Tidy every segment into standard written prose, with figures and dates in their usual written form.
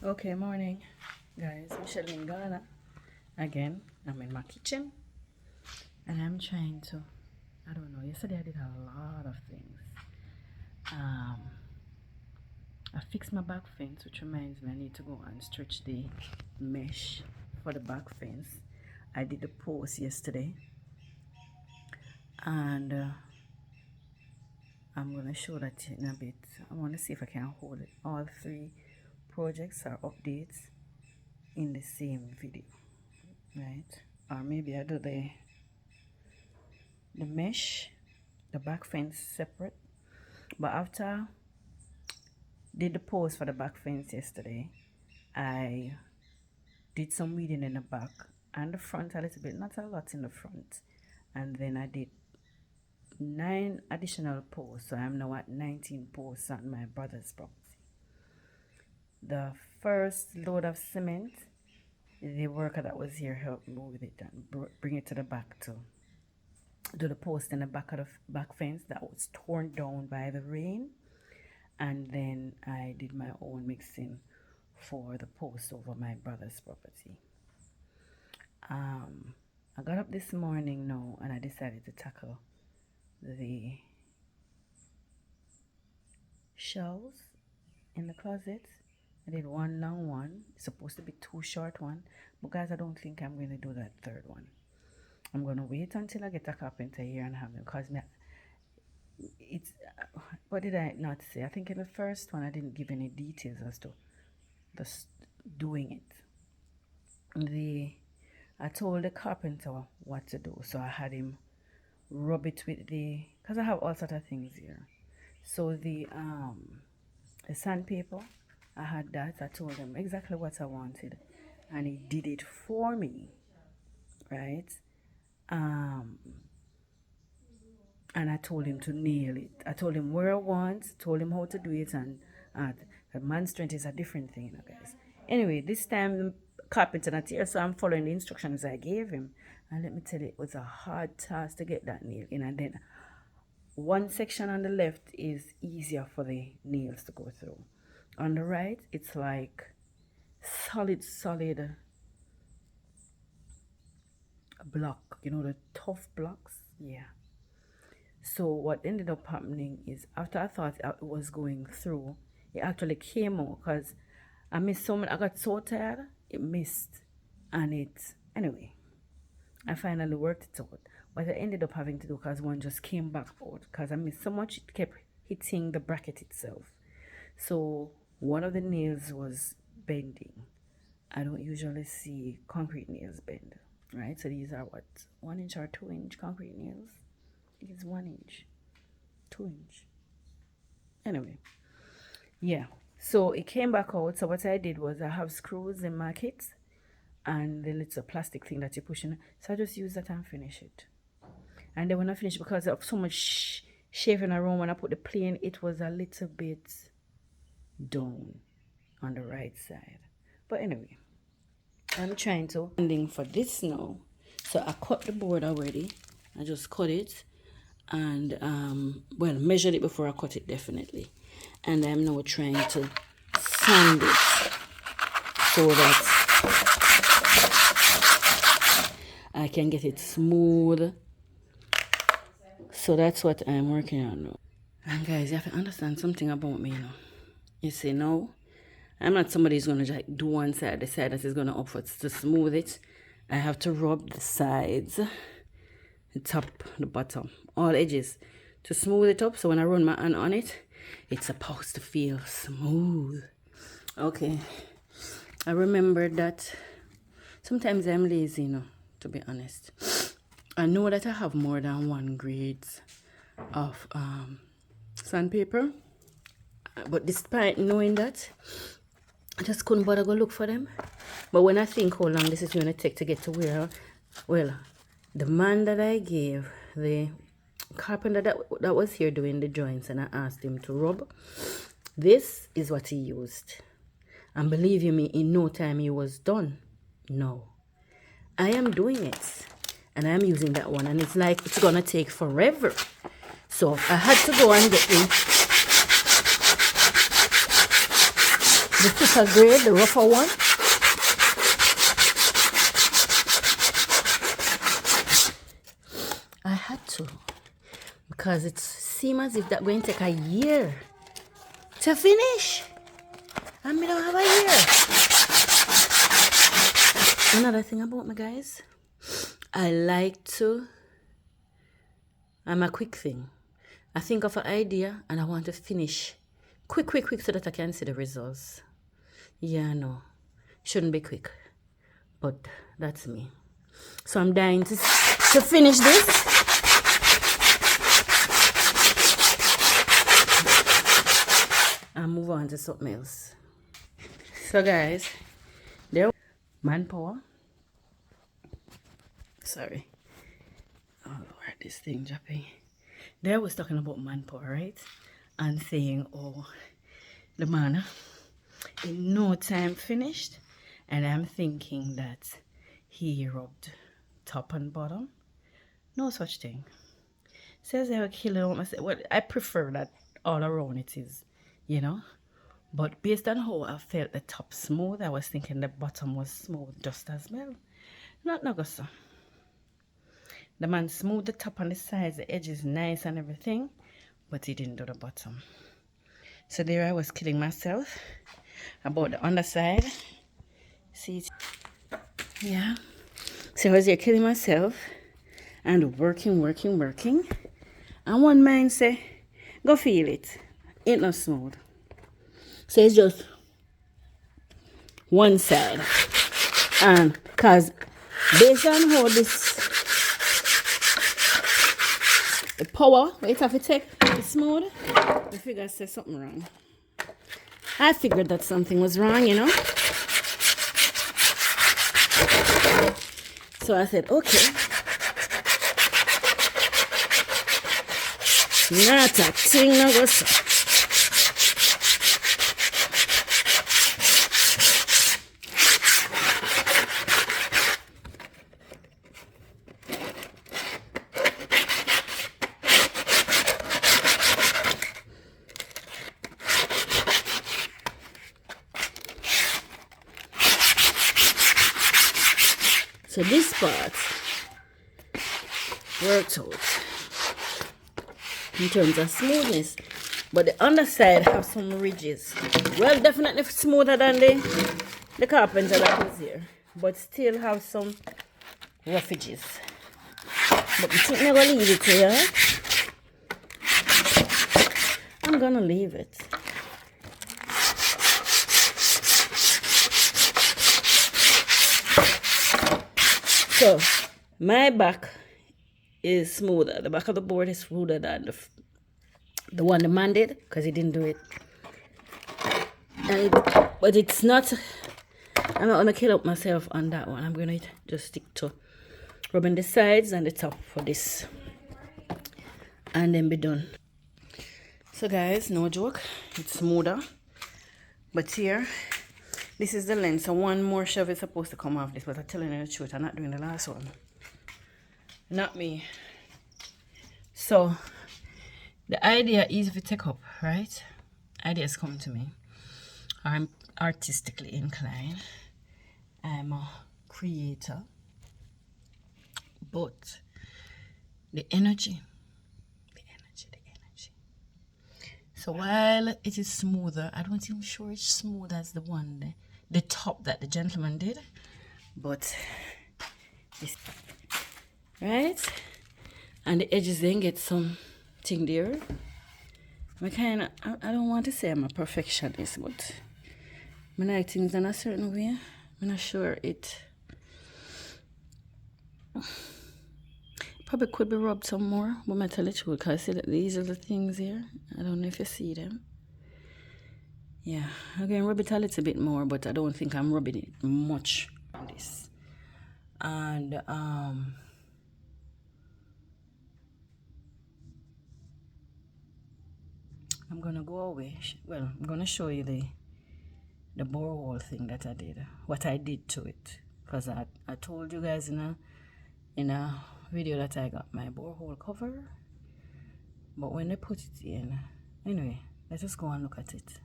Okay, morning, guys. Michelle in Ghana again. I'm in my kitchen and I'm trying to. I don't know. Yesterday I did a lot of things. Um, I fixed my back fence, which reminds me I need to go and stretch the mesh for the back fence. I did the post yesterday, and I'm gonna show that in a bit. I want to see if I can hold it. All three projects are updates in the same video, right? Or maybe I do the mesh, the back fence separate. But after did the post for the back fence yesterday, I did some weeding in the back and the front a little bit, not a lot in the front. And then I did 9 additional posts, so I'm now at 19 posts on my brother's property. The first load of cement, the worker that was here helped me with it and bring it to the back to do the post in the back of the back fence that was torn down by the rain. And then I did my own mixing for the post over my brother's property. I got up this morning now and I decided to tackle the shelves in the closet. I did one long one. It's supposed to be 2 short one, but guys, I don't think I'm going to do that third one. I'm going to wait until I get a carpenter here and have him, because it's what did I not say? I think in the first one I didn't give any details as to just doing it. I told the carpenter what to do, so I had him rub it with because I have all sort of things here. So the sandpaper, I had that. I told him exactly what I wanted, and he did it for me, right? And I told him to nail it. I told him where I want, told him how to do it, and the man's strength is a different thing, guys. Anyway, this time the carpenter not here, so I'm following the instructions I gave him. And let me tell you, it was a hard task to get that nail in. And then one section on the left is easier for the nails to go through. On the right, it's like solid block, the tough blocks. Yeah. So what ended up happening is, after I thought it was going through, it actually came out, because I missed so many. I got so tired, it missed. And anyway, I finally worked it out. What I ended up having to do, because one just came back out, because I missed so much, it kept hitting the bracket itself. So one of the nails was bending. I don't usually see concrete nails bend, right? So these are what, 1 inch or 2 inch concrete nails. It's 1 inch, 2 inch. Anyway, yeah. So it came back out. So what I did was, I have screws in my kit and the little plastic thing that you push in. So I just use that and finish it. And then when I finish, because of so much shaving around, when I put the plane, it was a little bit down on the right side. But anyway, I'm trying to ending for this now. So I cut the board already. I just cut it and well, measured it before I cut it, definitely. And I'm now trying to sand it so that I can get it smooth. So that's what I'm working on now. And guys, you have to understand something about me, You see, no, I'm not somebody who's going to do one side, the side that is going to offer to smooth it. I have to rub the sides, the top, the bottom, all edges, to smooth it up. So when I run my hand on it, it's supposed to feel smooth. Okay, I remember that sometimes I'm lazy, to be honest. I know that I have more than 1 grades of sandpaper, but despite knowing that, I just couldn't bother go look for them. But when I think how long this is going to take to get to where, well, the man that I gave, the carpenter that was here doing the joints, and I asked him to rub, this is what he used. And believe you me, in no time he was done. No. I am doing it. And I'm using that one. And it's like it's going to take forever. So I had to go and get The thicker grade, the rougher one. I had to, because it seems as if that's going to take a year to finish. And we don't have a year. Another thing about me, guys, I like to, I'm a quick thing. I think of an idea and I want to finish quick so that I can see the results. Yeah, no, shouldn't be quick, but that's me. So I'm dying to finish this. And move on to something else. So guys, there manpower. Sorry. Oh Lord, this thing dropping. There was talking about manpower, right? And saying, oh, the man in no time finished. And I'm thinking that he rubbed top and bottom. No such thing. Says I will kill it. Well, I prefer that all around it is, you know. But based on how I felt the top smooth, I was thinking the bottom was smooth just as well. Not no go so. The man smoothed the top and the sides, the edges nice and everything, but he didn't do the bottom. So there I was kidding myself about the underside. See, yeah. So I was here killing myself and working. And one mind say, go feel it. Ain't no smooth. So it's just one side. And cause based on how this the power it have to take it's smooth, I figured I said something wrong. I figured that something was wrong, you know. So I said, okay. Not a thing no go so. So this part worked out in terms of smoothness, but the underside have some ridges. Well, definitely smoother than the carpenter that was here, but still have some rough edges. But I think I'm gonna leave it here. I'm gonna leave it. So my back is smoother. The back of the board is smoother than the one the man did, because he didn't do it. But it's not. I'm not gonna kill up myself on that one. I'm gonna just stick to rubbing the sides and the top for this, and then be done. So guys, no joke, it's smoother. But here, this is the length. So one more shove is supposed to come off this, but I'm telling you the truth, I'm not doing the last one. Not me. So the idea is if you take up, right? Ideas come to me. I'm artistically inclined. I'm a creator. But the energy. So while it is smoother, I don't even sure it's smooth as the one, the top that the gentleman did. But this, right? And the edges then get some thing there. I don't want to say I'm a perfectionist, but I like things in a certain way. I'm not sure it probably could be rubbed some more, but I tell you the truth, because I see that these are the things here. I don't know if you see them. Yeah, I'm going to rub it a little bit more, but I don't think I'm rubbing it much on this. And I'm gonna go away. Well, I'm gonna show you the borehole thing that I did, what I did to it, because I told you guys in a video that I got my borehole cover, but when they put it in, anyway, let's just go and look at it.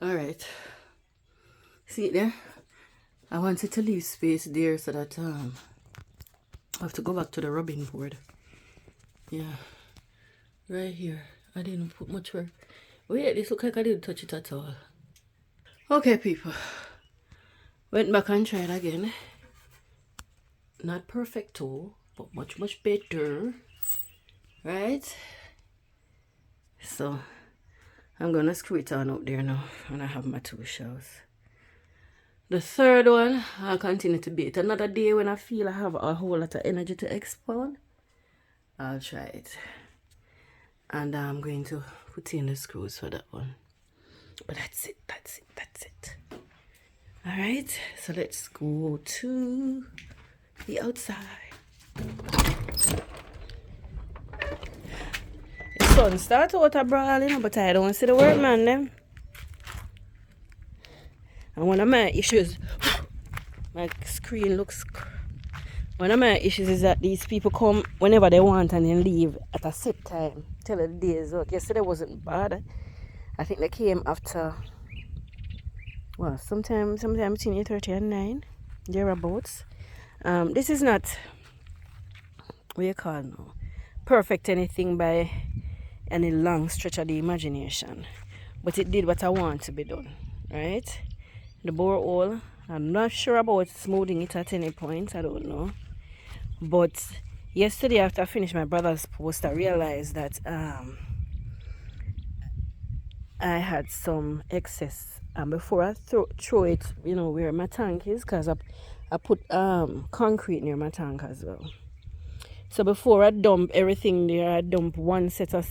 Alright. See it there? I wanted to leave space there so that I have to go back to the rubbing board. Yeah. Right here. I didn't put much work. Wait, this look like I didn't touch it at all. Okay, people. Went back and tried again. Not perfect too, but much, much better. Right? So, I'm gonna screw it on up there now. And I have my 2 shells. The third one, I'll continue to bait. Another day when I feel I have a whole lot of energy to expound, I'll try it. And I'm going to put in the screws for that one. But that's it. Alright, so let's go to the outside. The sun starts out a brawling, but I don't see the word man them. And one of my issues, my screen looks, one of my issues is that these people come whenever they want and then leave at a set time. Till the day's work. Yesterday wasn't bad. I think they came after, well, sometime between 8:30 and 9, thereabouts. This is not, what you call now, perfect anything by any long stretch of the imagination. But it did what I want to be done, right? The borehole, I'm not sure about smoothing it at any point, I don't know. But yesterday after I finished my brother's post, I realized that I had some excess. And before I throw it, you know, where my tank is, because I put concrete near my tank as well. So before I dump everything there, I dump one set of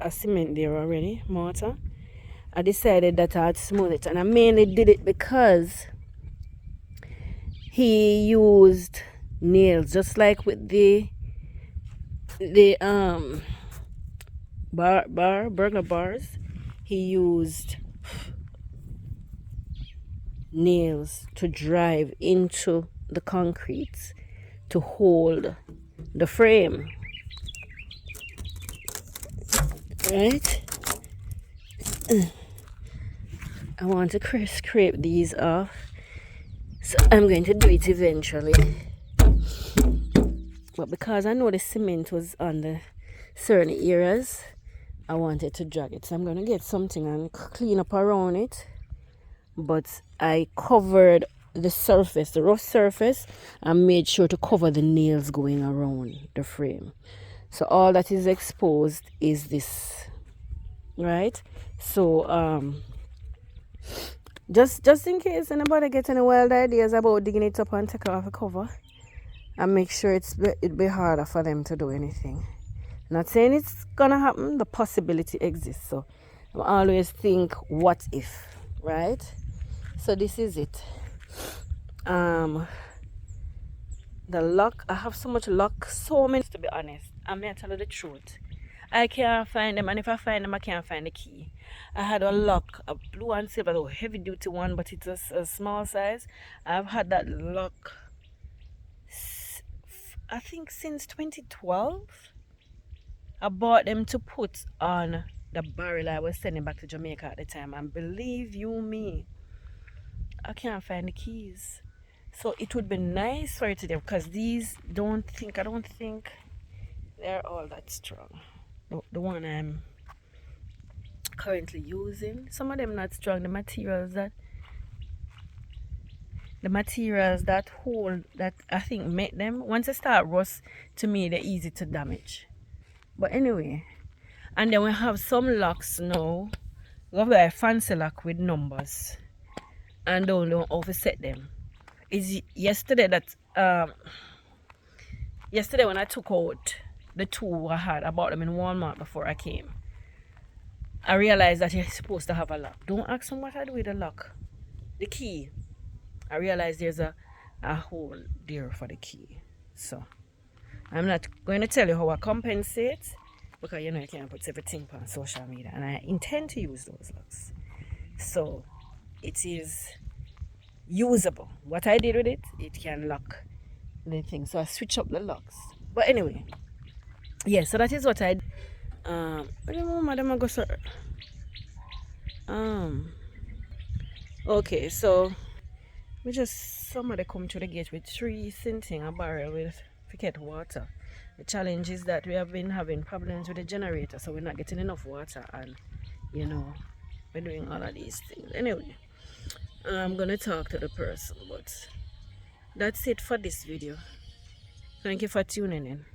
cement there already, mortar. I decided that I'd smooth it, and I mainly did it because he used nails, just like with the burger bars. He used nails to drive into the concrete to hold the frame, right? I want to scrape these off, so I'm going to do it eventually. But because I know the cement was on the certain areas, I wanted to drag it. So I'm going to get something and clean up around it. But I covered the surface, the rough surface, and made sure to cover the nails going around the frame. So all that is exposed is this, right? So just in case anybody gets any wild ideas about digging it up and take off the cover, and make sure it'd be harder for them to do anything. Not saying it's gonna happen, the possibility exists. So I always think, what if, right? So this is it. The lock, I have so much lock, so many, to be honest. I'm gonna tell you the truth. I can't find them, and if I find them, I can't find the key. I had a lock, a blue and silver, a heavy duty one, but it's a small size. I've had that lock, I think, since 2012. I bought them to put on the barrel I was sending back to Jamaica at the time, and believe you me, I can't find the keys. So it would be nice for it today, because these I don't think they're all that strong. The one I'm currently using, some of them not strong. The materials that hold, that I think make them, once they start rust, to me they're easy to damage. But anyway, and then we have some locks now. We have a fancy lock with numbers, and don't know how to set them. Is yesterday that yesterday when I took out the 2 I had, I bought them in Walmart before I came, I realized that you're supposed to have a lock. Don't ask them what I do with the lock. The key, I realized there's a hole there for the key. So I'm not going to tell you how I compensate, because you know you can't put everything on social media, and I intend to use those locks. So it is usable. What I did with it, it can lock the thing. So I switch up the locks. But anyway, yeah, so that is what I madam I go sir. Okay, so we just somebody come to the gate with 3 sinting a barrel with get water. The challenge is that we have been having problems with the generator, so we're not getting enough water, and you know, we're doing all of these things. Anyway, I'm gonna talk to the person, but that's it for this video. Thank you for tuning in.